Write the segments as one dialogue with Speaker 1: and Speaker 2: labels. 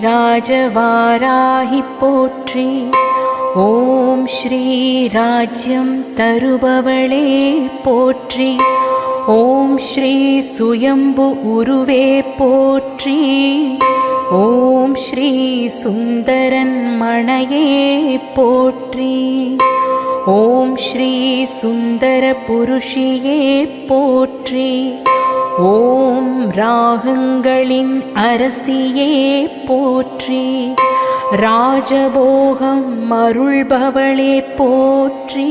Speaker 1: ராஜவாராகி போற்றி. ஓம் ஸ்ரீ ராஜ்யம் தருபவளே போற்றி. ஓம் ஸ்ரீ சுயம்பு உருவே போற்றி. ஓம் ஸ்ரீ சுந்தரன் மணையே போற்றி. ஓம் ஸ்ரீ சுந்தர புருஷியே போற்றி. ஓம் ராகங்களின் அரசியே போற்றி. ராஜபோகம் அருள்பவளே போற்றி.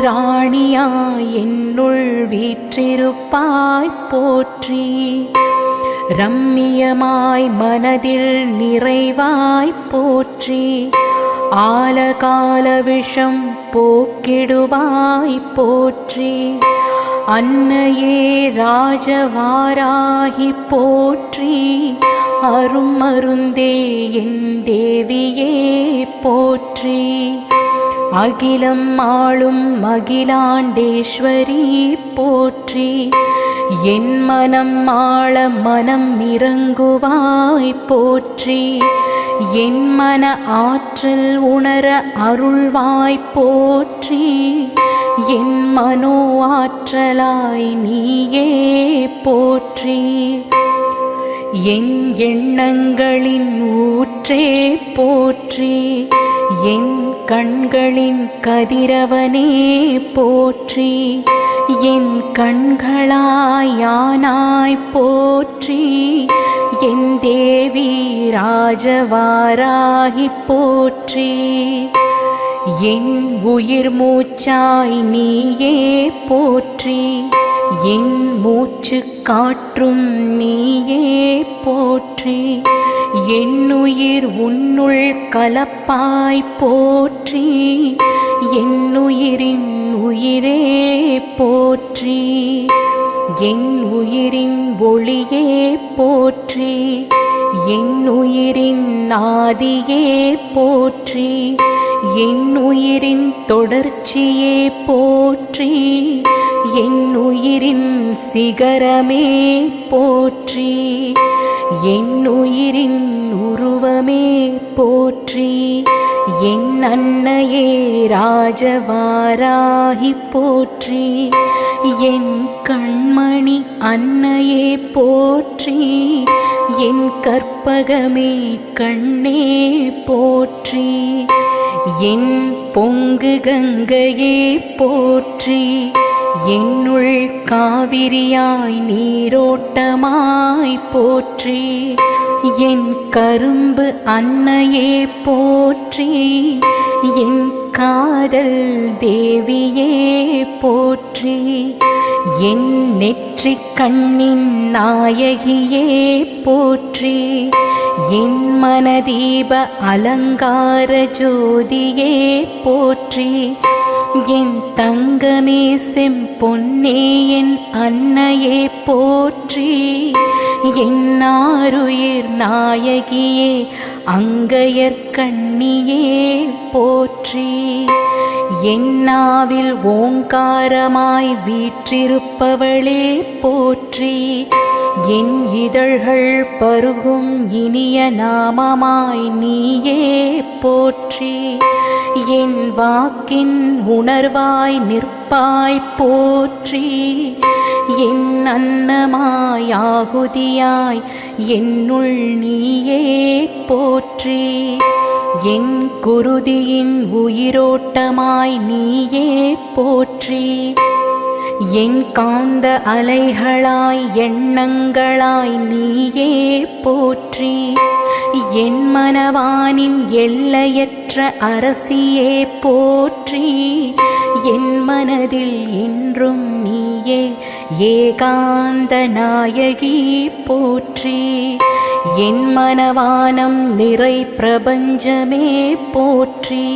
Speaker 1: ராணியாய் என்னுள் வீற்றிருப்பாய் போற்றி. ரம்மியமாய் மனதில் நிறைவாய் போற்றி. ஆலகால விஷம் போக்கிடுவாய் போற்றி. அன்னையே ராஜவாராகி போற்றி. அருமருந்தே என் தேவியே போற்றி. அகிலம் ஆளும் அகிலாண்டேஸ்வரி போற்றி. என் மனம் ஆள மனம் இறங்குவாய் போற்றி. என் மன ஆற்றல் உணர அருள்வாய் போற்றி. என் மனோ ஆற்றலாய் நீயே போற்றி. என் எண்ணங்களின் ஊற்றே போற்றி. என் கண்களின் கதிரவனே போற்றி. என் கண்களாயானாய் போற்றி. என் தேவி ராஜவாராகி போற்றி. என் உயிர் மூச்சாய் நீயே போற்றி. என் மூச்சு காற்றும் நீயே போற்றி. என்னுயிர் உன்னுள் கலப்பாய் போற்றி. என்னுயிரின் உயிரே போற்றி. என் உயிரின் ஒளியே போற்றி. என் உயிரின் ஆதியே போற்றி. என் உயிரின் தொடர்ச்சியே போற்றி. என் உயிரின் சிகரமே போற்றி. என் உயிரின் உருவமே போற்றி. என் அன்னையே ராஜவாராகி போற்றி. என் கண்மணி அன்னையே போற்றி. என் கற்பகமே கண்ணே போற்றி. என் பொங்கு கங்கையே போற்றி. என்னுள் காவிரியாய் நீரோட்டமாய் போற்றி. என் கரும்பு அன்னையே போற்றி. என் காதல் தேவியே போற்றி. என் நெற்றிக் கண்ணின் நாயகியே போற்றி. என் மனதீப அலங்கார ஜோதியே போற்றி. என் தங்கமே செம்பொன்னே என் அன்னையே போற்றி. என் ஆருயிர் நாயகியே அங்கையர் கண்ணியே போற்றி. என் நாவில் ஓங்காரமாய் வீற்றிருப்பவளே போற்றி. என் இதழ்கள் பருகும் இனிய நாமமாய் நீயே போற்றி. என் வாக்கின் உணர்வாய் நிற்பாய் போற்றி. என் அன்னமாய் ஆகுதியாய் என்னுள் நீயே போற்றி. என் குருதியின் உயிரோட்டமாய் நீயே போற்றி. என் காந்த அலைகளாய் எண்ணங்களாய் நீயே போற்றி. என் மனவானின் எல்லையற்ற அரசியே போற்றி. என் மனதில் என்றும் நீயே ஏகாந்த நாயகி போற்றி. என் மனவானம் நிறை பிரபஞ்சமே போற்றி.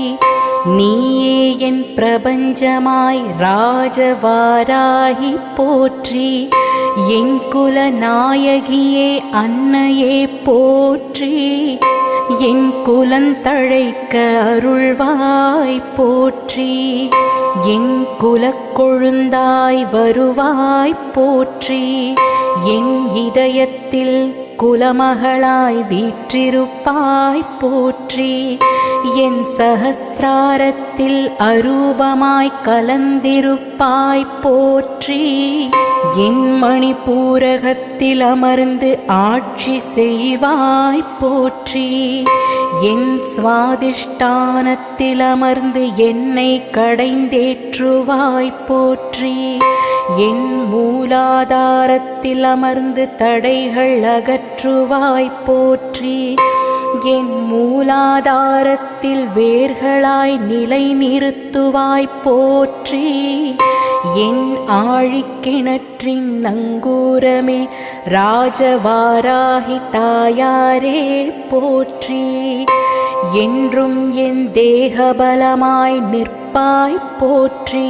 Speaker 1: நீயே என் பிரபஞ்சமாய் ராஜவாராகி போற்றி. என் குல நாயகியே அன்னையே போற்றி. என் குலந்தழைக்க அருள்வாய் போற்றி. என் குலக்கொழுந்தாய் வருவாய் போற்றி. என் இதயத்தில் குலமகளாய் வீற்றிருப்பாய் போற்றி. என் சகஸ்திராரத்தில் அரூபமாய் கலந்திருப்பாய் போற்றி. என் மணிபூரகத்தில் அமர்ந்து ஆட்சி செய்வாய் போற்றி. என் சுவாதிஷ்டானத்தில் அமர்ந்து என்னை கடைந்தேற்றுவாய் போற்றி. என் மூலாதாரத்தில் அமர்ந்து தடைகள் அகற்றுவாய் போற்றி. என் மூலாதாரத்தில் வேர்களாய் நிலை நிறுத்துவாய் போற்றி. என் ஆழிக்கிணற்றின் நங்கூரமே ராஜவாராகி தாயாரே போற்றி. என்றும் என் தேகபலமாய் நிற்பாய் போற்றி.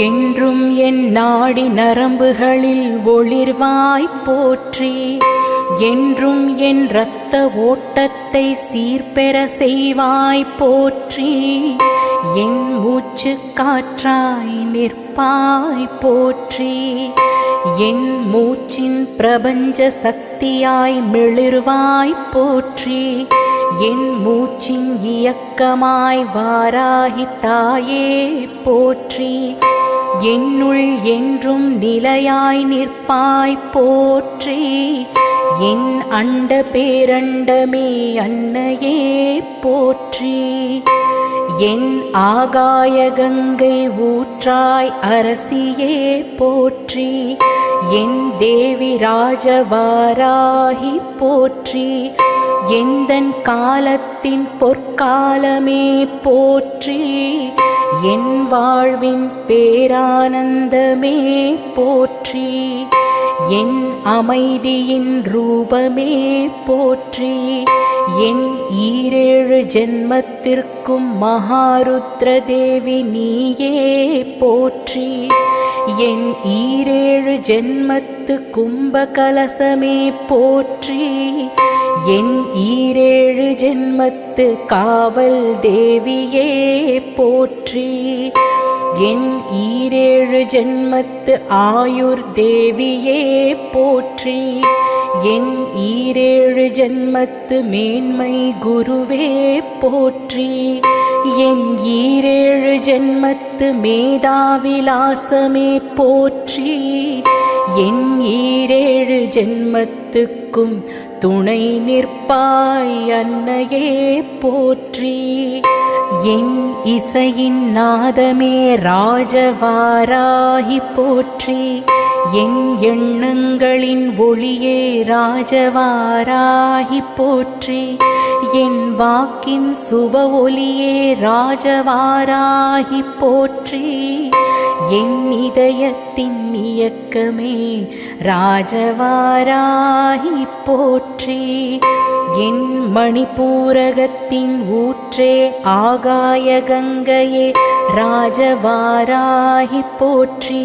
Speaker 1: என்றும் என் நாடி நரம்புகளில் ஒளிர்வாய் போற்றி. என்றும் என் இரத்த ஓட்டத்தை சீர்பெற செய்வாய் போற்றி. என் மூச்சு காற்றாய் நிற்பாய் போற்றி. என் மூச்சின் பிரபஞ்ச சக்தியாய் மிளிர்வாய் போற்றி. என் மூச்சின் இயக்கமாய் வாராகி தாயே போற்றி. என்னுள் என்றும் நிலையாய் நிற்பாய் போற்றி. என் அண்ட பேரண்டமே அன்னையே போற்றி. என் ஆகாய கங்கை ஊற்றாய் அரசியே போற்றி. என் தேவி ராஜவாராகி போற்றி. எந்தன் காலத்தின் பொற்காலமே போற்றி. என் வாழ்வின் பேரானந்தமே போற்றி. என் அமைதியின் ரூபமே போற்றி. என் ஈரேழு ஜென்மத்திற்கும் மகாருத்ர தேவி நீயே போற்றி. என் ஈரேழு ஜென்மத்து கும்பகலசமே போற்றி. என் ஈரேழு ஜென்மத்து காவல் தேவியே போற்றி. என் ஈரேழு ஜென்மத்து ஆயுர் தேவியே போற்றி. என் ஈரேழு ஜென்மத்து மேன்மை குருவே போற்றி. என் ஈரேழு ஜென்மத்து மேதாவிலாசமே போற்றி. என் ஈரேழு ஜென்மத்துக்கும் துணை நிற்பாய் அன்னையே போற்றி. என் இசையின் நாதமே ராஜவாராகி போற்றி. என் எண்ணங்களின் ஒளியே ராஜவாராகி போற்றி. என் வாக்கின் சுப ஒலியே ராஜவாராகி போற்றி. என் இதயத்தின் இயக்கமே ராஜவாராகி போற்றி. என் மணிபூரகத்தின் ஊற்றே ஆகாய கங்கையே ராஜவாராகி போற்றி.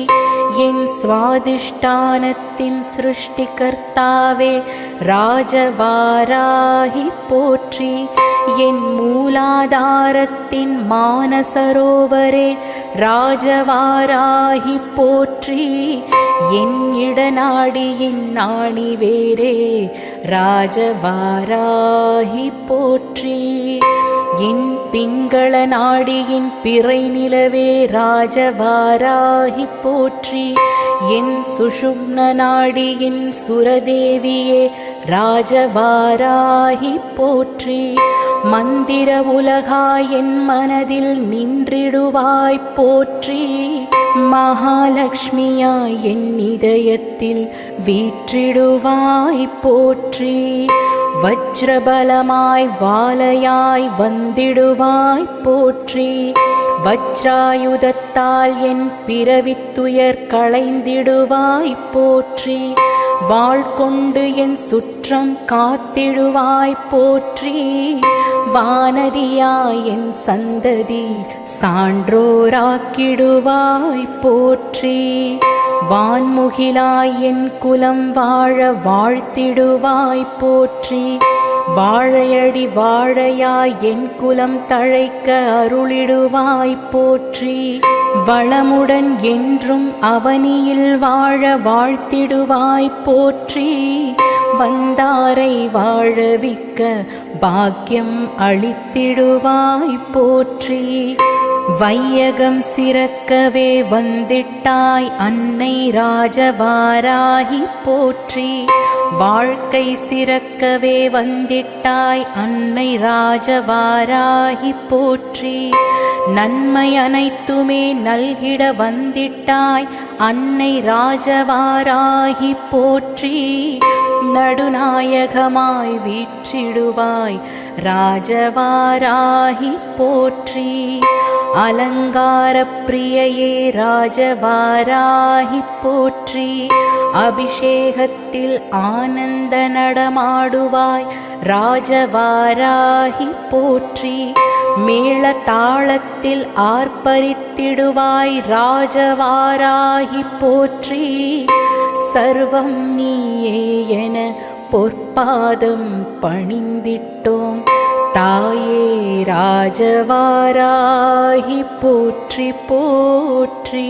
Speaker 1: என் சுவாதிஷ்டானத்தின் சிருஷ்டிகர்த்தாவே ராஜவாராகி போற்றி. என் மூலாதாரத்தின் மானசரோவரே ராஜவாராகி போற்றி. என் இடநாடியின் நாணிவேரே ராஜவாராகி போற்றி. என் பிங்கள நாடியின் பிறை நிலவே ராஜவாராகி போற்றி. என் சுஷும்ன நாடியின் சுரதேவியே ராஜவாராகி போற்றி. மந்திர உலகாய் என் மனதில் நின்றிடுவாய் போற்றி. மகாலட்சுமியாய் என் இதயத்தில் வீற்றிடுவாய் போற்றி. வஜ்ரபலமாய் வாலையாய் வந்திடுவாய் போற்றி. வஜ்ராயுதத்தால் என் பிறவித்துயர் களைந்திடுவாய் போற்றி. வாள் கொண்டு என் சுற்றம் காத்திடுவாய் போற்றி. வானதியாய் என் சந்ததி சான்றோராக்கிடுவாய் போற்றி. வான்முகிலாய் என் குலம் வாழ வாழ்த்திடுவாய் போற்றி. வாழையடி வாழையாய் என் குலம் தழைக்க அருளிடுவாய் போற்றி. வளமுடன் என்றும் அவனியில் வாழ வாழ்த்திடுவாய் போற்றி. வந்தாரை வாழவிக்க பாக்கியம் அளித்திடுவாய் போற்றி. வையகம் சிறக்கவே வந்திட்டாய் அன்னை ராஜவாராகி போற்றி. வாழ்க்கை சிறக்கவே வந்திட்டாய் அன்னை ராஜவாராகி போற்றி. நன்மை அனைத்துமே நல்கிட வந்திட்டாய் அன்னை ராஜவாராகி போற்றி. நடுநாயகமாய் வீற்றிடுவாய் ராஜவாராகி போற்றி. அலங்கார பிரியையே ராஜவாராகி போற்றி. அபிஷேகத்தில் ஆனந்த நடமாடுவாய் ராஜவாராகி போற்றி. மேள தாளத்தில் ஆர்ப்பரித்திடுவாய் ராஜவாராகி போற்றி. சர்வம் நீயே என பொற்பாதம் பணிந்திட்டோம் தாயே ராஜவாராகி போற்றி போற்றி.